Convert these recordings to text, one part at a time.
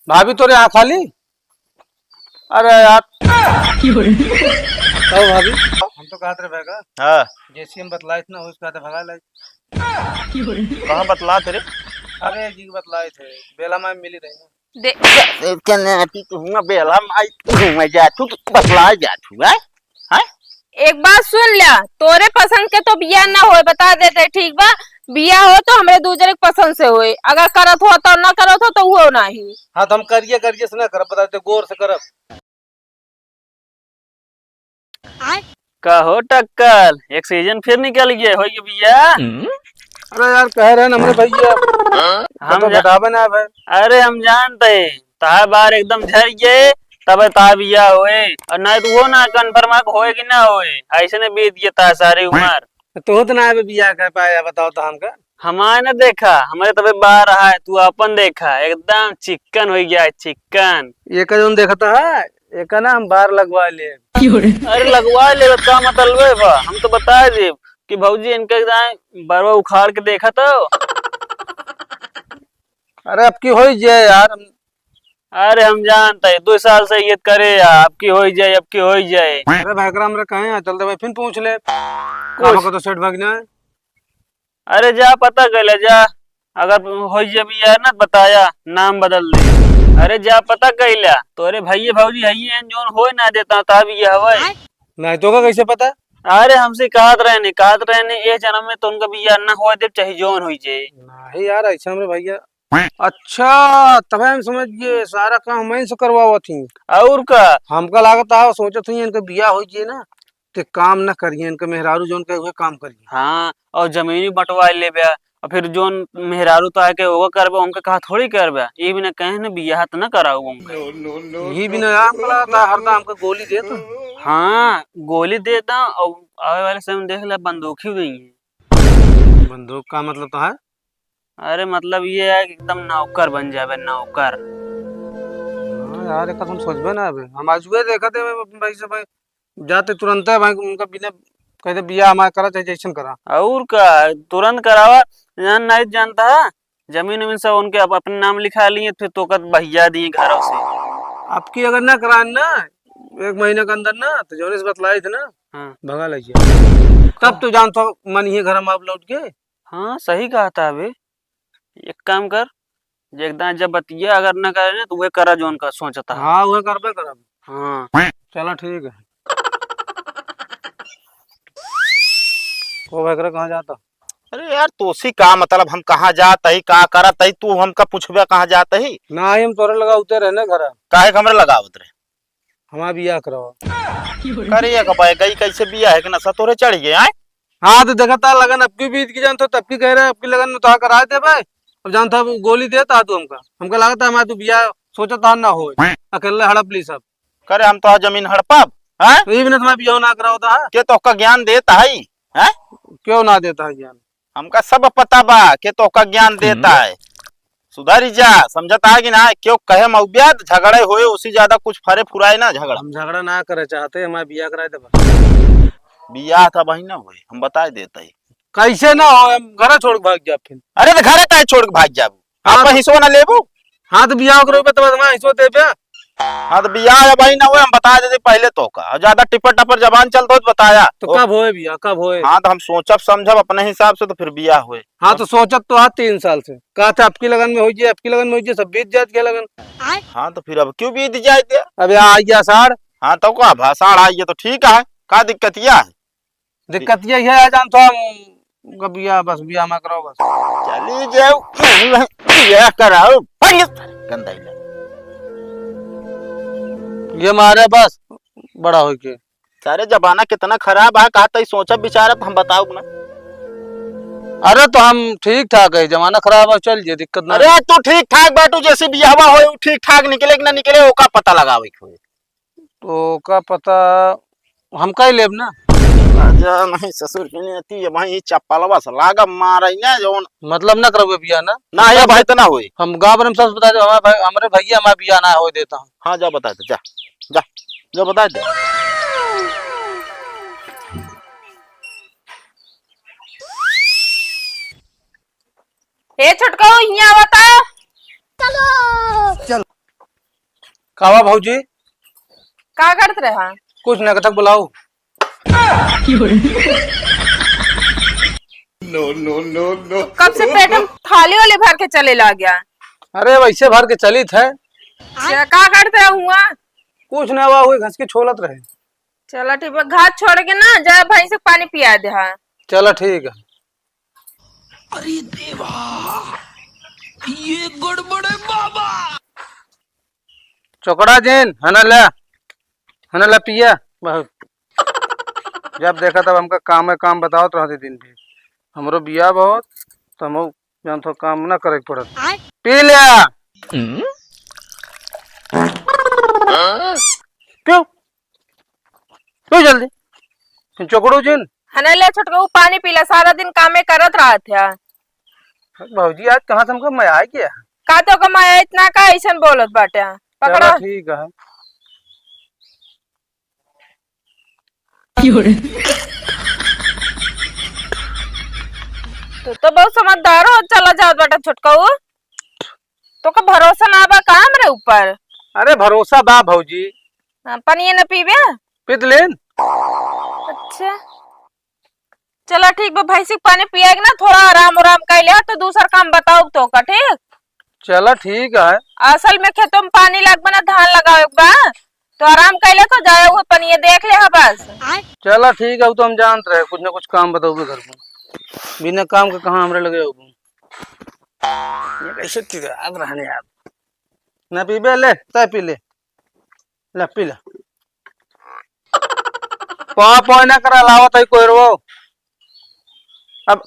भाभी तोरे यहाँ खाली। अरे यार ओ भाभी हम तो कहते रहे भैया हाँ जैसी हम बतलाए थे ना उसका तो भगा लाई। कहाँ बतला तेरे अरे जी बतलाए थे बेला में मिली रही ना। बेला घूमे जातू बतला जातू है एक बात सुन लिया, तोरे पसंद के तो बिया ना होए बता देते ठीक बा। बिया हो तो हमरे दूसरे के पसंद से होए, अगर करत हो तो ना करत हो तो वो नहीं। हाँ तो हम करिए करिए से ना करब बताते गौर से करब। कहो टक्कर एक सीजन फिर निकल गया हो ये भैया। अरे यार कह रहे हैं ना हमरे भैया हम तो बतावे ना भाई। अरे हम जानते तार बार एकदम झर गए तब ता भैया होए और नहीं तो वो ना कन्फर्म होए कि ना होए, ऐसे ने बीत गया था सारी उम्र। तो ना है बिया कह पाया बताओ तो हमका। हमारे ने देखा हमारे तबे बाहर रहा है, तू अपन देखा एकदम चिकन हो गया है, चिकन। एक जोन देखता है एक ना हम बाहर लगवा लिए। अरे लगवा ले का मतलब है बा? हम तो बता दे कि भौजी इनके बरवा उखाड़ के देखा तो। अरे अब की हो जाए यार। अरे हम जानते हैं 2 साल से ये करे यार, अब की हो जाए अब की हो जाए। अरे भाई हमरा कहे चलते भाई फिर पूछ ले काम को तो सेठ भागना है। अरे जा पता कर ले जा, अगर हो जाए भी यार ना बताया नाम बदल दे। अरे जा पता कर लिया तोरे भैया भौजी है जोन हो ना देता ता भी ये हवे। नहीं तो का कैसे पता। अरे हमसे कहत रहने ये जन्म में तो उनका भी यार ना हो दे चाहे जोन हो जाए। नहीं यार ऐसा हमरे भैया। अच्छा तब हम समझ गए सारा काम मैं से करवावा थी। और का हमका लागत है सोचत थी इनका बिया हो जाए ना ते काम ना करिए इनका मेहरारू जोन के हुए काम करिए। हाँ और जमीनी बंटवा ले बे और फिर जोन मेहरारू तो आके वो करबे उनका कहा थोड़ी करबे, ये भी ना कहे ना बियाह तो ना कराऊ उनका। ये भी ना हमका लागत हरदा हमका गोली दे तो। हाँ गोली देता और आवे वाले समय देख ले बंदूक ही हुई है। बंदूक का मतलब तो है। अरे मतलब ये है कि एकदम नौकर बन जावे नौकर। हाँ यार एक हम सोचबे ना अबे हम आज हुए देखा थे भाई से भाई जाते तुरंत है भाई उनका बिना कहते बिया हमारा करा चाहे जैसन करा। और का तुरंत करावा जान नहीं जानता है, जमीन उमीन सब उनके अपने नाम लिखा लिए फिर तो भैया दिए घरों से। आपकी अगर ना करान ना 1 महीने के अंदर ना तो जोने से बतलाई थे ना हाँ भगा लीजिए तब तो जानता मन ही घर में आप लौट के। हाँ सही कहा था अबे, एक काम कर जे एकदम जब बतिया अगर ना करे ना तो वह करा जोन का सोचता है। हाँ वह करबे करब। हाँ चलो ठीक है। वो वगैरह कहाँ जाता। अरे यार तोसी का मतलब हम कहाँ जात ही का करत ही तू हमका पूछबे कहाँ जात ही ना ही हम तोरे लगा उते रहने घर काहे हमरे लगावत रे हमारा बिया करवा। करिए कबाय गई कैसे बिया है कि नशा तोरे चढ़ गए आए। हाँ तो देखा था लगन अब की बीत की जानते तब की कह रहे अब की लगन में तो करा दे भाई। अब जानता गोली देता तू हमका लगता हमारा तू बिया सोचा था ना हो अकेले हड़प ली सब। करे हम तो जमीन हड़पब है तो ये भी ना तुम्हारा बिया ना करा होता है। के तो का ज्ञान देता है हैं क्यों ना देता है ज्ञान। हमका सब पता बा के तो का ज्ञान देता है। सुधारी जा समझता है कि ना क्यों कहे मौबियात झगड़े हुए उसी ज्यादा कुछ फरे फुराए ना झगड़ा। हम झगड़ा ना करे चाहते हमारा बिया कराए दे बिया था वही ना हुए हम बता देते ही कैसे ना हो हम घर छोड़ के भाग जा फिर। अरे तो घरे काहे छोड़ के भाग जाबू आप हिस्सो ना लेबू। हाँ तो बिया करो तो मैं हिस्सो दे पे। हाँ तो बिया है वही ना हुए हम बता देते पहले तो का ज्यादा टिपर टपर जबान चलता तो बताया तो कब होए बिया कब होए। हाँ तो हम सोचब समझब अपने हिसाब से तो फिर बिया हुए। हाँ तो सोचत तो 3 साल से कहा था आपकी लगन में हो जाए आपकी लगन में हो जाए सब बीत जात के लगन। हाँ तो फिर अब क्यों बीत जाए थे। अब आ गया साढ़। हाँ तो का भाषण आई तो ठीक है का दिक्कत यह है। दिक्कत ये है जान तो हम बिया बस बिया में करो बस चली जाओ बिया कराओ गंदा ही ये मारे बस बड़ा हो के। सारे जमाना कितना खराब है कहा तो सोचा विचार हम बताओ ना। अरे तो हम ठीक ठाक है जमाना खराब है चल जे दिक्कत ना। अरे तू ठीक ठाक बैठू जैसे बियाहवा हो ठीक ठाक निकले कि ना निकले वो का पता लगावे तो का पता हम का ही लेब ना। नहीं ससुर की नहीं भाई चप्पलवा से लागा मारे ना जोन मतलब ना करोगे बिया ना ये भाई तो ना हुई। हम गाँव में सब बता दे हमारे भैया हमारा बिया ना हो देता हूँ। हाँ जा बता दे जा जा जो बता दे। हे छोटका यहाँ बता। चलो कावा भाऊजी का करते रहा? कुछ ना कथक बुलाओ। कब से पेट में थाली वाले भर के चले ला गया? अरे वैसे भर के चली थे। अच्छा, का करते हुआ? कुछ ना हुआ, हुई घस के छोलत रहे। चलो ठीक है, घाट छोड़ के ना जा भाई से पानी पिया दे। हाँ चलो ठीक है। अरे देवा, ये गड़बड़ है बाबा। चौकड़ा जिन हना ला पिया बहुत। जब देखा तब हमका काम है, काम बताओ तो रहते दिन भी हमरो बिया बहुत, तो हम जान तो काम ना करे पड़त। पी लिया क्यों क्यों जल्दी चौकड़ो जिन। हने ले छोटका पानी पीला, सारा दिन कामे करत रहा था। भाजी आज कहाँ से हमको मजा क्या? का तो कमाया इतना का ऐसा बोलत बाटे। पकड़ा चलो ठीक है। तो बहुत समझदार हो, चला जाओ बेटा छोटका। तो का भरोसा ना बा का हमरे ऊपर? अरे भरोसा बा भाजी। पानी न पीबे? पीत लेन। अच्छा चलो ठीक बा, भाई से पानी पिएगा ना, थोड़ा आराम कर लिया तो दूसरा काम बताओ तो का। ठीक चलो ठीक है। असल में खेतों में पानी लग बना, धान लगाओ बा तो आराम कर ले, तो जाए हुए पानी देख ले। बस चलो ठीक है, वो तो हम जानते रहे। कुछ ना कुछ काम बताओगे घर में, बिना काम के कहाँ हमरे लगे हो। ये कैसे तिराग रहने आप ना पीबे ले, तय पी ले पी ले। पॉ ना करा लावत है कोई रो। अब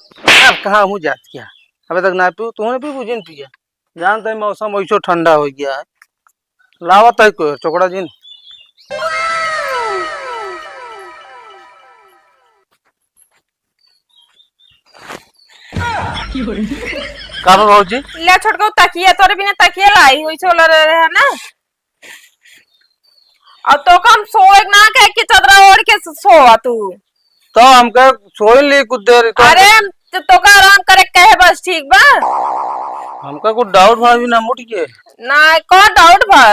कहाँ हूँ जात क्या, अबे तक ना पी तूने पी बुझिन पिया। जानते है मौसम वैसो ठंडा हो गया है, लावत है कोई चौकड़ा जिन। का भाजी ले छोटका तकिया, तोरे बिना तकिया लाई हुई छोला रहे है ना। और तो कम सोए ना कह के चदरा ओढ़ के सोआ तू। तो हमके सोई ली कुछ देर तो अरे तो का आराम करे कहे बस। ठीक बा, हमका कुछ डाउट भाभी ना मुट के ना कौन डाउट बा?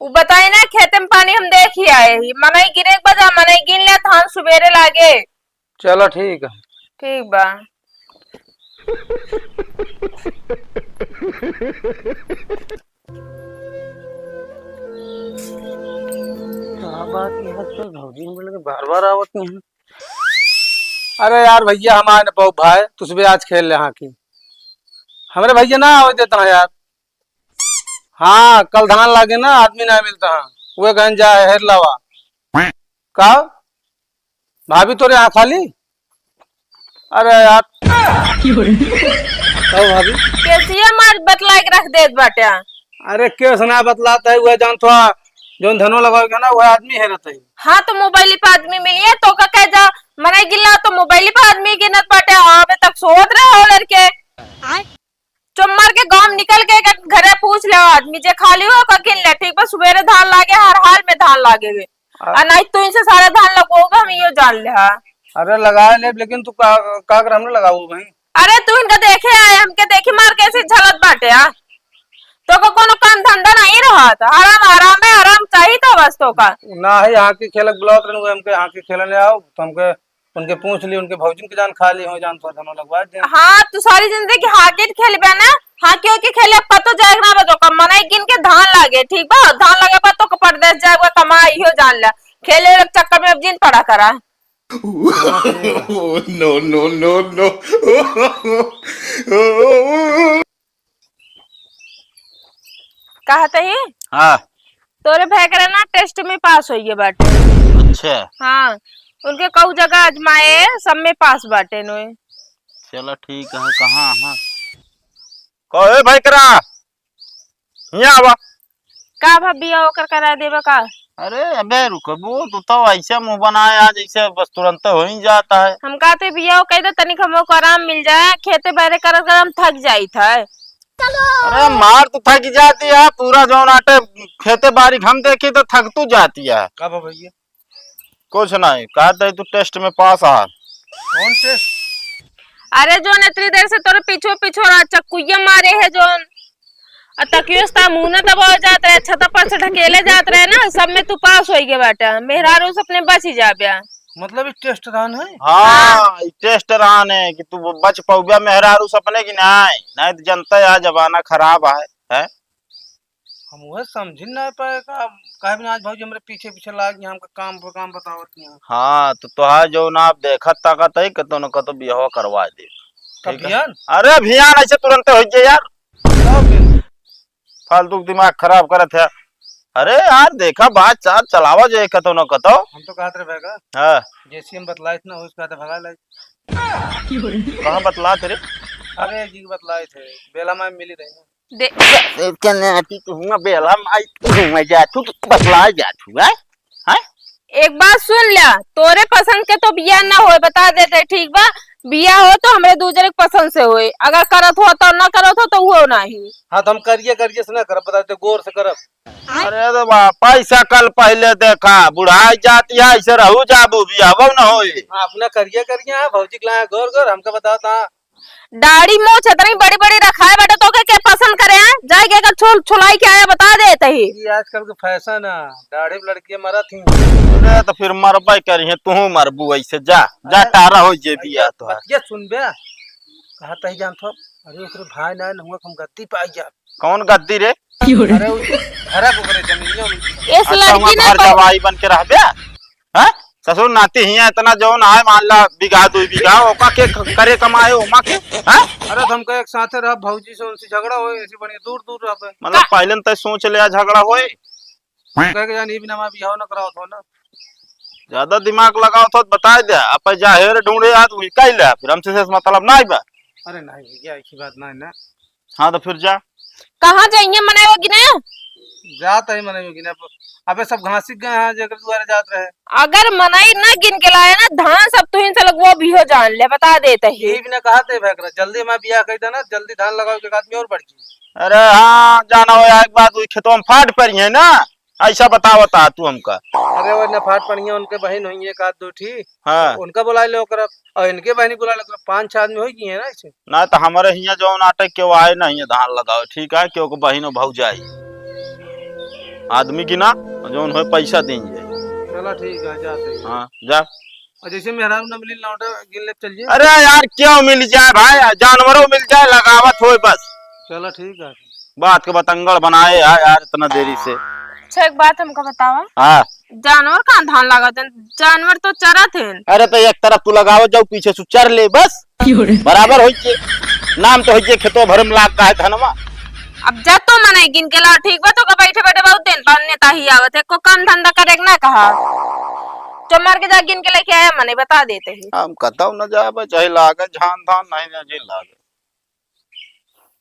वो बताई ना, खेते में पानी हम देख ही आए ही। मनई गिरे के बजा मनई गिन ले, धान सुबेरे लागे। चलो ठीक है। ठीक बा। बात ये है, चल भौजी हम लगे बार बार आवत नहीं है। अरे यार भैया हमारे बहु भाई तुझे आज खेल ले की हमारे भैया ना आवे देता है यार। हाँ कल धान लागे ना, आदमी ना मिलता है, वो गहन जाए हेर लावा का भाभी तोरे यहाँ खाली। अरे यार भाभी कैसी मार बतला के रख दे बाटे। अरे क्यों सुना बतलाता है, वह जान थोड़ा जो धनो लगाओगे ना वह आदमी है रहता है। हाँ तो मोबाइल पे आदमी मिलिए तो का कह जा मने गिल्ला, तो मोबाइल पे आदमी गिनत बाटे। अबे तक सोत रहे हो लड़के चुम्मर के गांव निकल के घरे पूछ ले, आदमी जे खाली हो का गिन ले। ठीक बा, सुबेरे धान लागे, हर हाल में धान लागे वे। नहीं तो इनसे सारे धान लगोगे, हम यो जान ले। हाँ अरे लगा ले, लेकिन तू का कर हमने लगाऊ भाई। अरे तू इनका देखे आए, हमके देखी मार कैसे झलत बाटे। तो को कोनो काम धंधा नहीं रहा था, आराम आराम है, आराम चाहिए था बस। तो का ना है यहाँ के खेलक बुलाओ तो हमके यहाँ के खेलने आओ, तो हमके उनके पूछ ली, उनके भौजी के जान खा ली हो, जान थोड़ा धनो लगवा दे। हाँ तू सारी जिंदगी हाकिट खेलबे ना। हाँ क्यों की खेले पतो जाएगा ना, बतो कम मनाई गिन के धान लागे। ठीक बा, धान लगे बा तो परदेश जाएगा कमाई हो जान ले। खेले चक्कर में अब जिन पड़ा करा। No no no no. कहते ही हाँ तोरे भाई करे ना टेस्ट में पास हो गए बाटे। अच्छा हाँ उनके कऊ जगह आजमाए, सब में पास बाटे नोए। चलो ठीक है। कहाँ हाँ कहे भाई करा यहाँ आवा। का भाभी होकर करा देबा का? अरे अबे रुकबो, तू तो ऐसे मुंह बनाए आज, ऐसे बस तुरंत हो ही जाता है। हम कहते बिया कह दे तनिक हमको आराम मिल जाए, खेते बहरे कर हम थक जाई था। अरे मार तो थक जाती है, पूरा जो नाटे खेते बारी हम देखी तो थक तू जाती है। कब भैया? कुछ नहीं कहते तू टेस्ट में पास आ। कौन टेस्ट? अरे जो इतनी देर से तोरे पीछे पीछे चक्कुया मारे है जो। तकियो से मुंह न दबाव जात रहे, छत पर से ढकेले जात रहे ना, सब में तू पास हो गए बाटा, मेहरारू से अपने बच ही जा ब्या। मतलब इस टेस्ट रन है। हाँ ई टेस्ट रहा ने कि तू बच पौबिया मेहरारू सपने की नहीं तो जनता है जमाना खराब है। हम वह समझ ना पाए का काहे बिना आज भौजी हमरे पीछे पीछे लाग गई, हमका काम पर काम बतावत नहीं। हाँ तो तोहार जो ना आप देखत ताकत है कतो न कतो बियाह करवा दे। ठीक है? अभियान अरे अभियान ऐसे तुरंत हो जाए यार, सब दिन। फालतू का दिमाग खराब करत है। अरे यार देखा बात चाल चलावा जो कतो न कतो। हम तो कहते रहे भैगा हाँ जैसी हम बतलाए थे ना उसका कहते भगा लाए। कहाँ बतला तेरे अरे जी बतलाए थे बेला में मिली रही ना। बेला मैं जातू बतला जातू है। एक बात सुन लिया, तोरे पसंद के तो बिया ना होए बता देते, ठीक बा? बिया हो तो हमरे दूसरे के पसंद से होए, अगर करत हो तो ना करत हो तो वो नहीं। हाँ तो हम करिए से ना करब, बताते गोर से करब। अरे तो पैसा कल पहले देखा बुढ़ाई जाती है ऐसे रहू जाबू बिया वो न होई। हाँ अपना करिए हाँ भौजी के लाए गोर गोर हमका बताता। दाढ़ी मोछ इतनी बड़ी बड़ी रखाए बेटा, तो के पसंद करे हैं? जाएगा का छुलाई के आया बता देते ही। ये आजकल के फैशन है, दाढ़ी पे लड़कियां मरा थी। अरे तो फिर मरबई करिए तू मरबू ऐसे जा टारा हो जे बिया तो बतिया सुन बे कहा तही जान थो। अरे ओकरे भाई ना हुआ हम गद्दी पे आई जा। कौन गद्दी रे? अरे घरा को करे जमीनियों में। इस लड़की ने घर जवाई बन के रह बे हैं ससुर नाती हिया इतना जौन है मान ला बीघा 2 बीघा ओका के करे कमाए ओमा के हैं। अरे तो हमका एक साथे रह भौजी से उनसे झगड़ा होए ऐसी बढ़िया दूर दूर रह पे। मतलब पहले तय सोच लिया झगड़ा होए कह के जान ये भी ना बियाह ना कराओ थो ना। ज्यादा दिमाग लगाओ तो बता दे अब जाहिर ढूंढे आदमी कैले फिर हमसे से मतलब नहीं बा। अरे नहीं भैया ऐसी बात नहीं ना। हाँ तो फिर जा कहाँ जाइए मनाएगी ना? जात है मने योगी ना। अबे सब घासी गए हैं जगह द्वारा जात रहे। अगर मनाई ना गिन के लाए ना धान सब तुहिन से लगवा भी हो जान ले बता देते ही। ये भी ना कहा थे भैकरा जल्दी मैं बियाह कही था ना, जल्दी धान लगाओ के आदमी और बढ़ गई। अरे हाँ जाना हो एक बात हुई खेतों में फाट पड़ी है ना ऐसा बता तू हमका। अरे वो नफाट पड़िया उनके बहन हुई एक आध दो ठी। हाँ उनका बुला लो कर और इनके बहनी बुला लो 5-6 आदमी हो गई है ना ऐसे। ना तो हमारे हिया जो नाटक के वो आए नहीं है धान लगाओ ठीक है क्योंकि बहनों भौजाई आदमी की ना जो उन्हें पैसा देंगे। चलो ठीक है जाते हैं। हाँ जा। और जैसे मेहरारू न मिली लौटे गिन ले चलिए। अरे यार क्यों मिल जाए भाई जानवरों मिल जाए लगावत हो बस। चलो ठीक है। बात के बतंगड़ बनाए यार इतना देरी से। अच्छा एक बात हमको बतावा, हाँ जानवर कहाँ धान लगाते हैं? जानवर तो चरत है। अरे तो एक तरफ तू लगाओ जाओ पीछे से चर ले बस बराबर हो नाम तो हो खेतों भरम लाग का है धनमा। अब जब तो मनाई गिन के ला ठीक बा तो का बैठे बैठे बहुत दिन बाद नेता ही आवत है को काम धंधा करे ना कहा जो मार के जा गिन के लेके आया मने बता देते हैं। हम कहता हूँ न जाए चाहे लागे झान धान नहीं जी लागे।